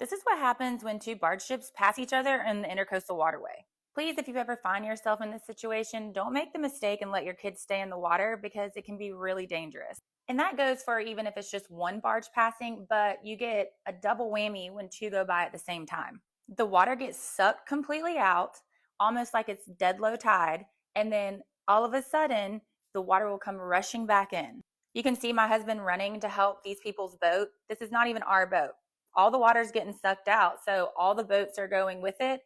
This is what happens when two barge ships pass each other in the intercoastal waterway. Please, if you ever find yourself in this situation, don't make the mistake and let your kids stay in the water because it can be really dangerous. And that goes for even if it's just one barge passing, but you get a double whammy when two go by at the same time. The water gets sucked completely out, almost like it's dead low tide, and then all of a sudden, the water will come rushing back in. You can see my husband running to help these people's boat. This is not even our boat. All the water's getting sucked out, so all the boats are going with it.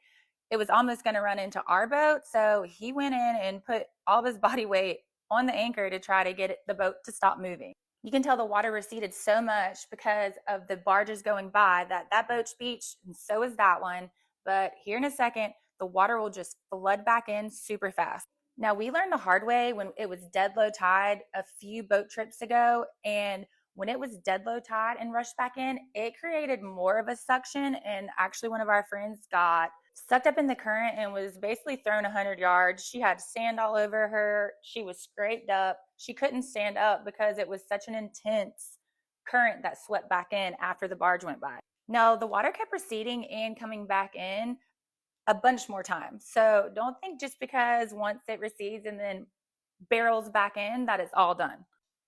It was almost going to run into our boat, so he went in and put all of his body weight on the anchor to try to get the boat to stop moving. You can tell the water receded so much because of the barges going by that boat's beached, and so is that one. But here in a second, the water will just flood back in super fast. Now, we learned the hard way when it was dead low tide a few boat trips ago, and when it was dead low tide and rushed back in, it created more of a suction. And actually, one of our friends got sucked up in the current and was basically thrown 100 yards. She had sand all over her. She was scraped up. She couldn't stand up because it was such an intense current that swept back in after the barge went by. No, the water kept receding and coming back in a bunch more times. So don't think just because once it recedes and then barrels back in that it's all done.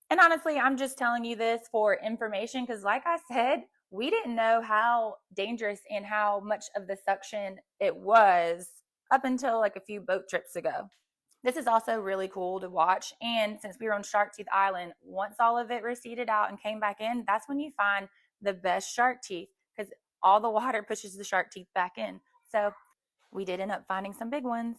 And honestly, I'm just telling you this for information because, like I said, we didn't know how dangerous and how much of the suction it was up until like a few boat trips ago. This is also really cool to watch. And since we were on Shark Tooth Island, once all of it receded out and came back in, that's when you find the best shark teeth because all the water pushes the shark teeth back in. So we did end up finding some big ones.